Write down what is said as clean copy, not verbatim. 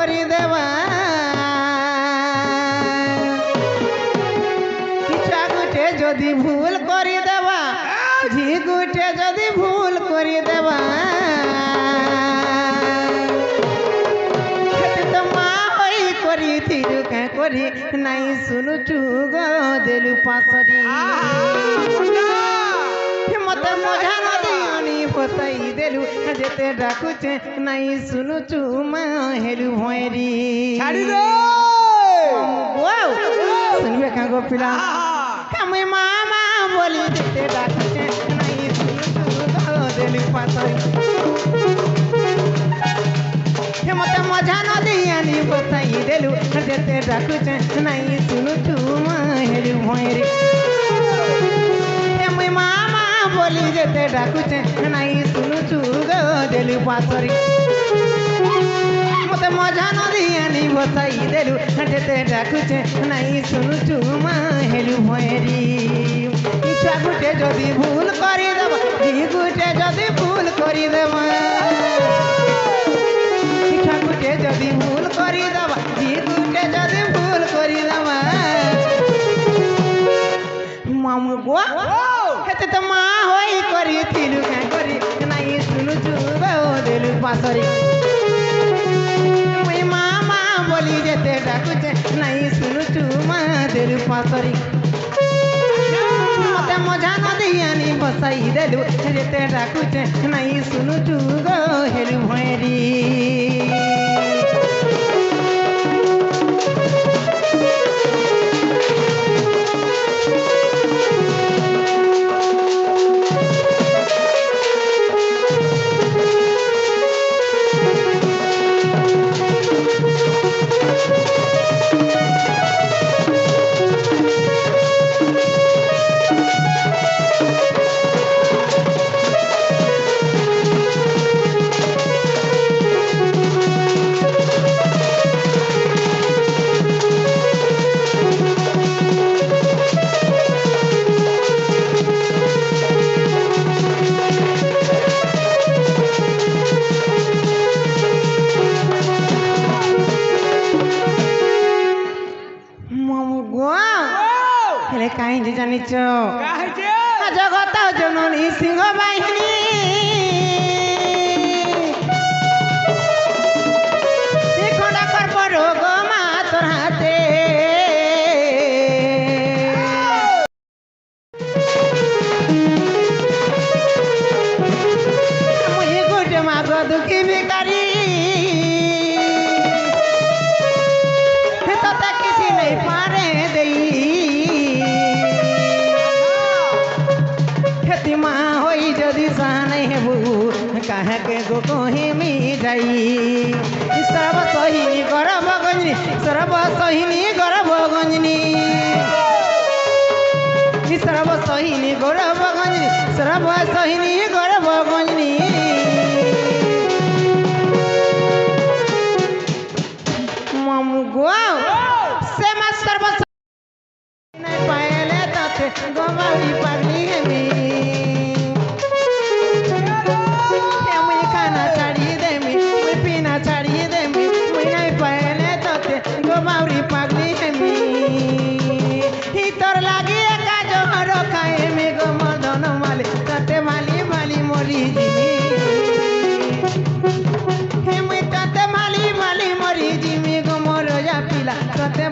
করি দেবা কিছু গুটে যদি ভুল করি দেবা ঝিগুটে যদি ভুল করি দেবা তো মা হই করি থিরু কে করি নাই শুনুছু গো দেলু পাশরি মতে মজা নদী আনি বসাই দেলু যেতে ডাকুছে নাই শুনুছু মা হেলু ভয়েরি ছাড়ি দে শুনবে কা গো পিলা আমি মামা বলি যেতে ডাকুছে নাই শুনুছু গো দেলু পাশরি মতে মজা নদী আনি বসাই দেলু যেতে ডাকুছে নাই শুনুছু মা হেলু ভয়েরি মামা বলি যেতে ডাকুছে নাই শুনুছু গো দেলু পাশরি মতে মজা নদী আনি বসাই দেলু যেতে ডাকুছে নাই শুনুছু মা হেলু ভয়েরি ইচ্ছা গুটে যদি ভুল করি দেব গুটে যদি ভুল করি দেব ইচ্ছা গুটে যদি ভুল করি দেব গুটে যদি ভুল করি দেব মামু গো হেতে তো মা হই করি থিলু কে করি নাই শুনুছু গো দেলু পাশরি মই মামা বলি যেতে ডাকুছে নাই শুনুছু মা দেলু পাশরি মতে মজা নদী আনি বসাই দেলু যেতে ডাকুছে নাই শুনুছু গো হেলু ভয়েরি কাহিনী জানিছ জগত জননী সিংহ বাহিনী খোঁড়াকর বড় গো মা তোর হাতে মুই গুটে মাগ দুঃখী ভিকারি তোতে কিছু নেই পারে দেই মা হই যদি সানে হেবু কাহে কে গো কহি মি যাই সর্ব সহিনী গরব গঞ্জনি সর্ব সহিনী গরব গঞ্জনি সর্ব সহিনী গরব গঞ্জনি সর্ব সহিনী গরব গঞ্জনি মামু গো সে মা সর্ব নাই পায়লে তাতে গোমাউরি পাগলি হেমি गोमाउरी पागली हेमी हितर लागी एका जोहर खाए में गो मदन माले तते माली माली मरी जिमी हेमी तते माली माली मरी जिमी गो मोर जा पिला तते